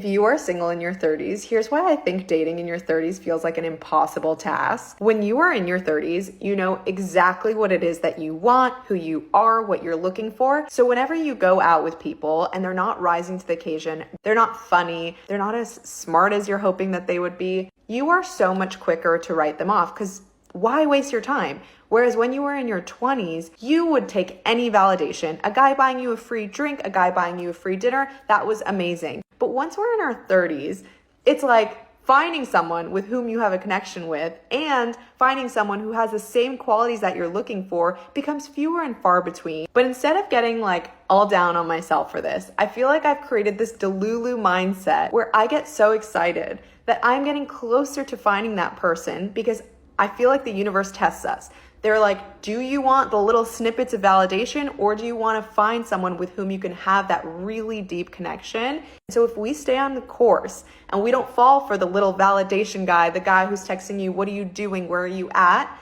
If you are single in your 30s, here's why I think dating in your 30s feels like an impossible task. When you are in your 30s, you know exactly what it is that you want, who you are, what you're looking for. So whenever you go out with people and they're not rising to the occasion, they're not funny, they're not as smart as you're hoping that they would be, you are so much quicker to write them off because why waste your time? Whereas when you were in your 20s, you would take any validation. A guy buying you a free drink, a guy buying you a free dinner, that was amazing. But once we're in our 30s, it's like finding someone with whom you have a connection with and finding someone who has the same qualities that you're looking for becomes fewer and far between. But instead of getting like all down on myself for this, I feel like I've created this delulu mindset where I get so excited that I'm getting closer to finding that person because I feel like the universe tests us. They're like, do you want the little snippets of validation or do you want to find someone with whom you can have that really deep connection? So if we stay on the course and we don't fall for the little validation guy, the guy who's texting you, what are you doing? Where are you at?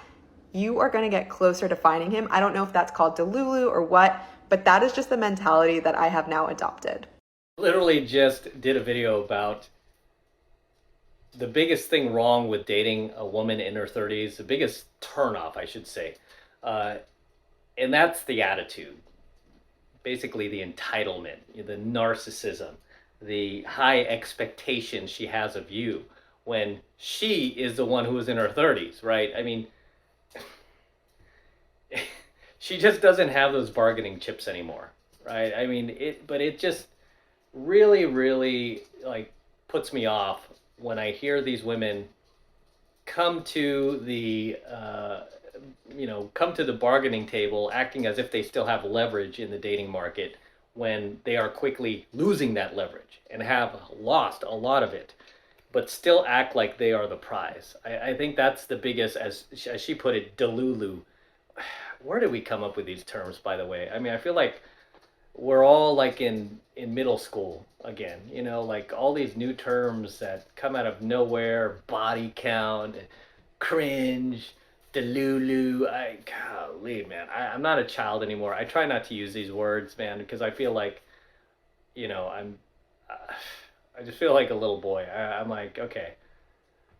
You are going to get closer to finding him. I don't know if that's called delulu or what, but that is just the mentality that I have now adopted. Literally just did a video about the biggest thing wrong with dating a woman in her 30s, the biggest turnoff, I should say, and that's the attitude. Basically the entitlement, the narcissism, the high expectations she has of you when she is the one who is in her 30s, right? I mean, she just doesn't have those bargaining chips anymore, right? I mean, it just really, really like puts me off when I hear these women come to the bargaining table acting as if they still have leverage in the dating market when they are quickly losing that leverage and have lost a lot of it, but still act like they are the prize. I think that's the biggest, as she put it, delulu. Where did we come up with these terms, by the way? I mean, I feel like we're all like in middle school again, like all these new terms that come out of nowhere: body count, cringe, delulu. Golly, man, I'm not a child anymore. I try not to use these words, man, because I feel like, I just feel like a little boy. I'm like, okay,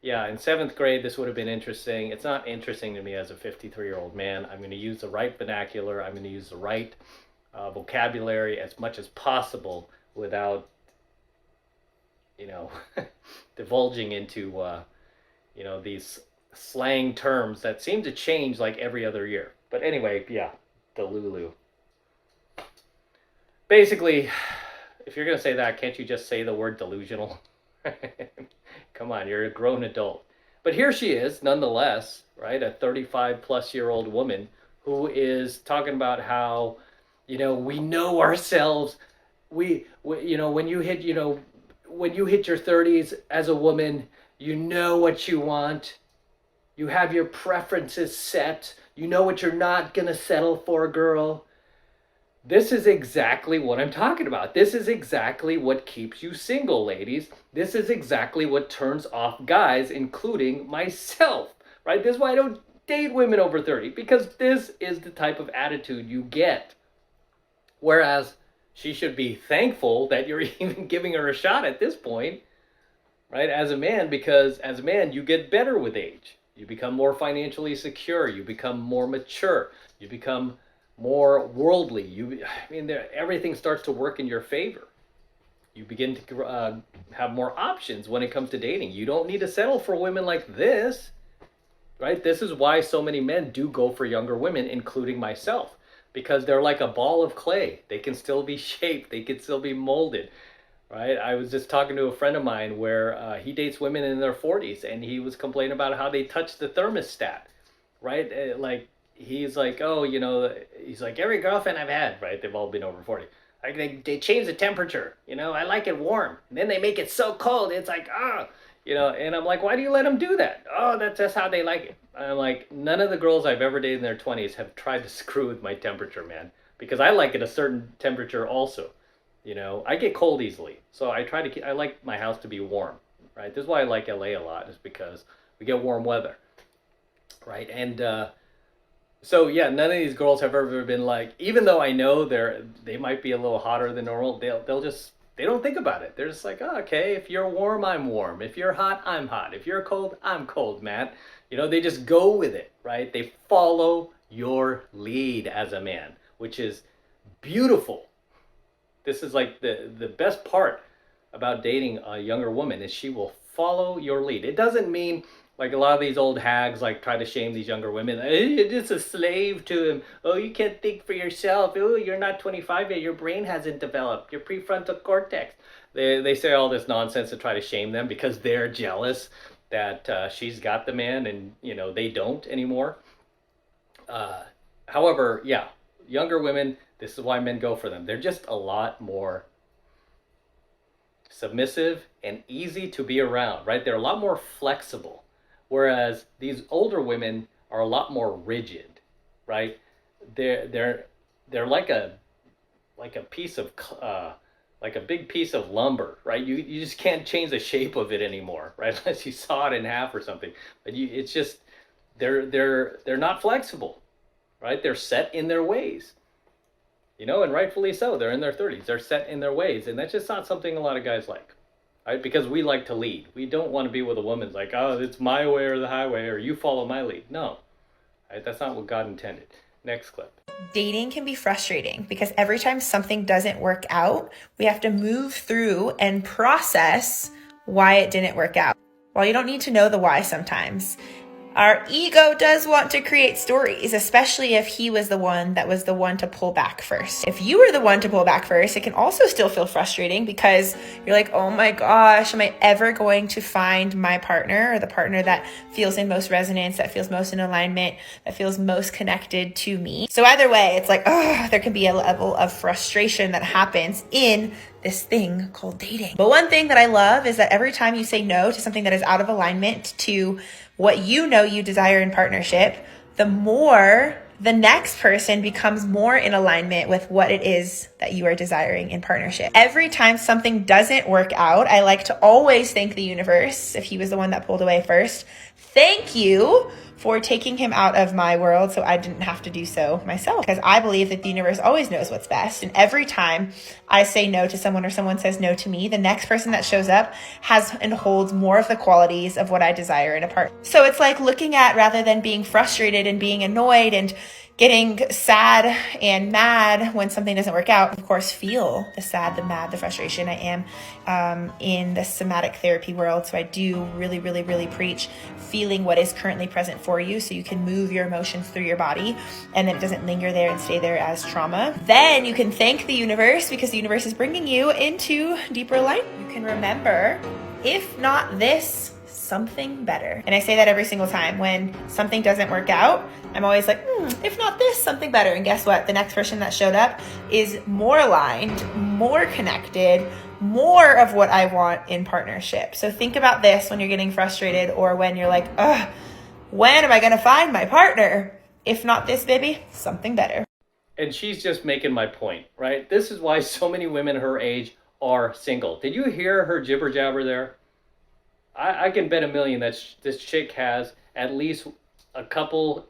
yeah, in 7th grade, this would have been interesting. It's not interesting to me as a 53-year-old man. I'm going to use the right vernacular. I'm going to use the right vocabulary as much as possible without, divulging into, these slang terms that seem to change like every other year. But anyway, yeah, delulu. Basically, if you're going to say that, can't you just say the word delusional? Come on, you're a grown adult. But here she is, nonetheless, right? A 35-plus-year-old woman who is talking about how, we know ourselves. When you hit your 30s as a woman, you know what you want. You have your preferences set. You know what you're not going to settle for, girl. This is exactly what I'm talking about. This is exactly what keeps you single, ladies. This is exactly what turns off guys, including myself, right? This is why I don't date women over 30, because this is the type of attitude you get. Whereas she should be thankful that you're even giving her a shot at this point, right? As a man, because as a man, you get better with age. You become more financially secure. You become more mature. You become more worldly. Everything starts to work in your favor. You begin to have more options when it comes to dating. You don't need to settle for women like this, right? This is why so many men do go for younger women, including myself, because they're like a ball of clay. They can still be shaped. They can still be molded, right? I was just talking to a friend of mine where he dates women in their 40s, and he was complaining about how they touch the thermostat, right? He's like, he's like, every girlfriend I've had, right? They've all been over 40. Like they change the temperature, I like it warm. And then they make it so cold. It's like, and I'm like, why do you let them do that? Oh, that's how they like it. I'm like, none of the girls I've ever dated in their 20s have tried to screw with my temperature, man. Because I like it a certain temperature also. I get cold easily. So I like my house to be warm, right? This is why I like LA a lot, is because we get warm weather, right? And, so yeah, none of these girls have ever been like, even though I know they might be a little hotter than normal, they They don't think about it. They're just like, oh, okay, if you're warm, I'm warm. If you're hot, I'm hot. If you're cold, I'm cold, man. They just go with it, right? They follow your lead as a man, which is beautiful. This is like the best part about dating a younger woman is she will follow your lead. It doesn't mean like a lot of these old hags like try to shame these younger women. You're just a slave to him. Oh, you can't think for yourself. Oh, you're not 25 yet. Your brain hasn't developed. Your prefrontal cortex. They say all this nonsense to try to shame them because they're jealous that she's got the man and they don't anymore. However, yeah, younger women, this is why men go for them. They're just a lot more submissive and easy to be around, right? They're a lot more flexible. Whereas these older women are a lot more rigid, right? They're like a piece of like a big piece of lumber, right? You just can't change the shape of it anymore, right? Unless you saw it in half or something. But it's just they're not flexible, right? They're set in their ways. And rightfully so. They're in their 30s. They're set in their ways, and that's just not something a lot of guys like. Right? Because we like to lead. We don't want to be with a woman like, oh, it's my way or the highway, or you follow my lead. No. Right? That's not what God intended. Next clip. Dating can be frustrating because every time something doesn't work out, we have to move through and process why it didn't work out. While you don't need to know the why sometimes, our ego does want to create stories, especially if he was the one to pull back first. If you were the one to pull back first, it can also still feel frustrating because you're like, oh my gosh, am I ever going to find my partner or the partner that feels in most resonance, that feels most in alignment, that feels most connected to me? So either way, it's like, there can be a level of frustration that happens in this thing called dating. But one thing that I love is that every time you say no to something that is out of alignment to what you desire in partnership, the more the next person becomes more in alignment with what it is that you are desiring in partnership. Every time something doesn't work out, I like to always thank the universe, if he was the one that pulled away first. Thank you for taking him out of my world so I didn't have to do so myself. Because I believe that the universe always knows what's best. And every time I say no to someone or someone says no to me, the next person that shows up has and holds more of the qualities of what I desire in a partner. So it's like looking at, rather than being frustrated and being annoyed and getting sad and mad when something doesn't work out, of course, feel the sad, the mad, the frustration. I am in the somatic therapy world, so I do really, really, really preach feeling what is currently present for you so you can move your emotions through your body and then it doesn't linger there and stay there as trauma. Then you can thank the universe because the universe is bringing you into deeper light. You can remember, if not this, something better. And I say that every single time when something doesn't work out. I'm always like, if not this, something better. And guess what? The next person that showed up is more aligned, more connected, more of what I want in partnership. So think about this when you're getting frustrated or when you're like, when am I going to find my partner? If not this, baby, something better. And she's just making my point, right? This is why so many women her age are single. Did you hear her jibber jabber there? I can bet $1 million that this chick has at least a couple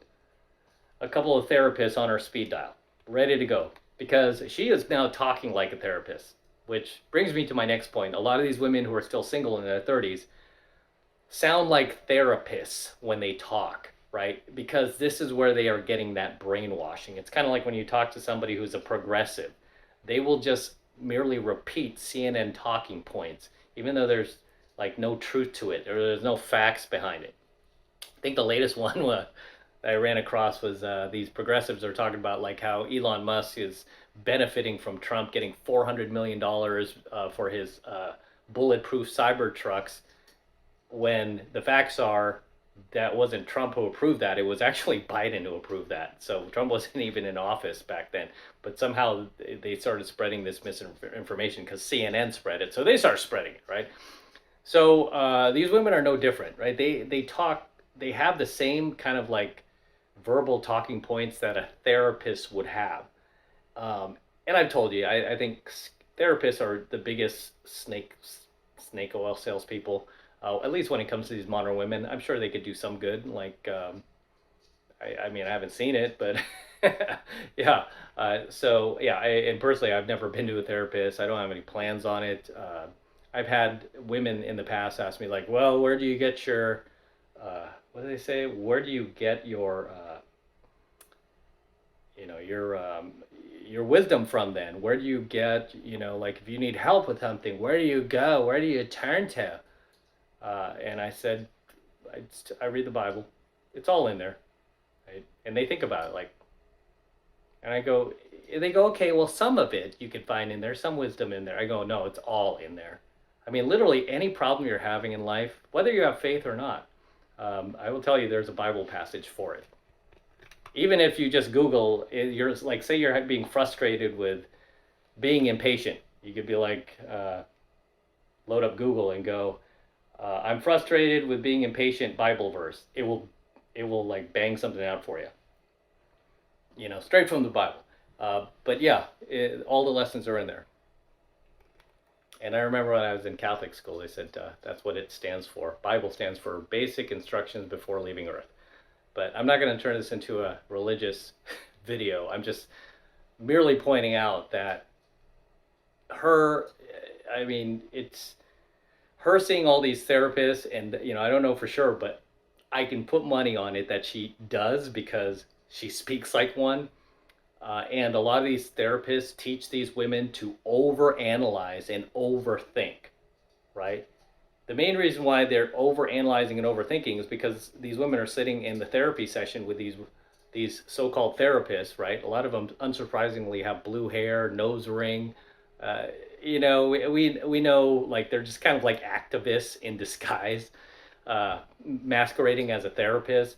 of therapists on her speed dial, ready to go, because she is now talking like a therapist, which brings me to my next point. A lot of these women who are still single in their 30s sound like therapists when they talk, right? Because this is where they are getting that brainwashing. It's kind of like when you talk to somebody who's a progressive. They will just merely repeat CNN talking points, even though there's like no truth to it or there's no facts behind it. I think the latest one that I ran across was these progressives are talking about like how Elon Musk is benefiting from Trump getting $400 million for his bulletproof cyber trucks, when the facts are that wasn't Trump who approved that. It was actually Biden who approved that. So Trump wasn't even in office back then. But somehow they started spreading this misinformation because CNN spread it. So they start spreading it, right? So these women are no different, right? They have the same kind of like verbal talking points that a therapist would have. And I've told you, I think therapists are the biggest snake oil salespeople. At least when it comes to these modern women. I'm sure they could do some good. Like, I mean, I haven't seen it, but Yeah. So yeah, and personally, I've never been to a therapist. I don't have any plans on it. I've had women in the past ask me like, well, where do you get your, what do they say? Where do you get your, your wisdom from then? Where do you get, like if you need help with something, where do you go? Where do you turn to? And I said, I read the Bible. It's all in there. Right? And they think about it like, and they go, okay, well, some of it you can find in there, some wisdom in there. I go, no, it's all in there. I mean, literally any problem you're having in life, whether you have faith or not, I will tell you there's a Bible passage for it. Even if you just Google, you're like, say you're being frustrated with being impatient. You could be like, load up Google and go, I'm frustrated with being impatient, Bible verse. It will like bang something out for you. Straight from the Bible. But yeah, all the lessons are in there. And I remember when I was in Catholic school, they said that's what it stands for. Bible stands for Basic Instructions Before Leaving Earth. But I'm not going to turn this into a religious video. I'm just merely pointing out that it's her seeing all these therapists, and I don't know for sure, but I can put money on it that she does because she speaks like one. And a lot of these therapists teach these women to overanalyze and overthink, right? The main reason why they're overanalyzing and overthinking is because these women are sitting in the therapy session with these so-called therapists, right? A lot of them, unsurprisingly, have blue hair, nose ring. We know, like, they're just kind of like activists in disguise, masquerading as a therapist.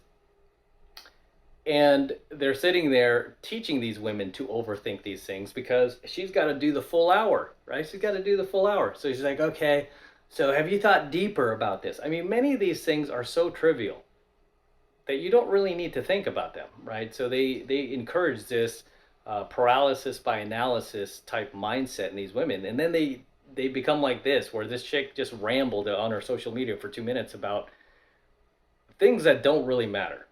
And they're sitting there teaching these women to overthink these things because she's got to do the full hour, right? She's got to do the full hour. So she's like, okay, so have you thought deeper about this? I mean, many of these things are so trivial that you don't really need to think about them, right? So they encourage this paralysis by analysis type mindset in these women. And then they become like this, where this chick just rambled on her social media for 2 minutes about things that don't really matter.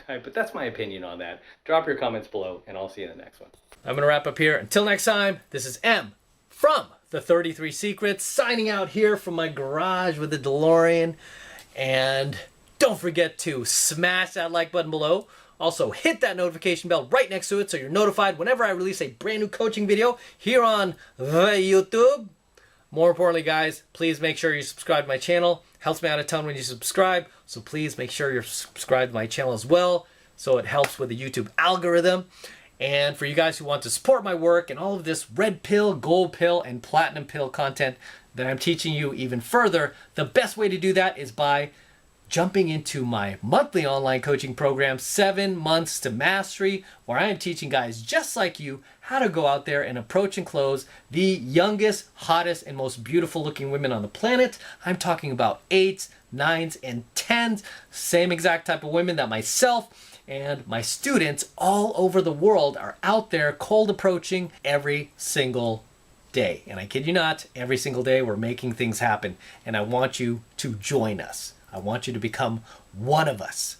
Right, but that's my opinion on that. Drop your comments below, and I'll see you in the next one. I'm going to wrap up here. Until next time, this is M from the 33 Secrets, signing out here from my garage with the DeLorean. And don't forget to smash that like button below. Also, hit that notification bell right next to it so you're notified whenever I release a brand new coaching video here on the YouTube. More importantly, guys, please make sure you subscribe to my channel. Helps me out a ton when you subscribe, so please make sure you're subscribed to my channel as well, so it helps with the YouTube algorithm. And for you guys who want to support my work and all of this red pill, gold pill, and platinum pill content that I'm teaching you even further, the best way to do that is by jumping into my monthly online coaching program, 7 Months to Mastery, where I am teaching guys just like you how to go out there and approach and close the youngest, hottest, and most beautiful looking women on the planet. I'm talking about 8s, 9s, and 10s, same exact type of women that myself and my students all over the world are out there cold approaching every single day. And I kid you not, every single day we're making things happen, and I want you to join us. I want you to become one of us.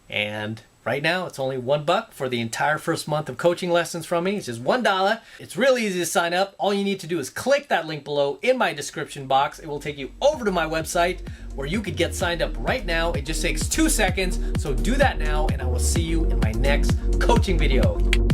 And right now, it's only $1 for the entire first month of coaching lessons from me. It's just $1. It's really easy to sign up. All you need to do is click that link below in my description box. It will take you over to my website where you could get signed up right now. It just takes 2 seconds. So do that now, and I will see you in my next coaching video.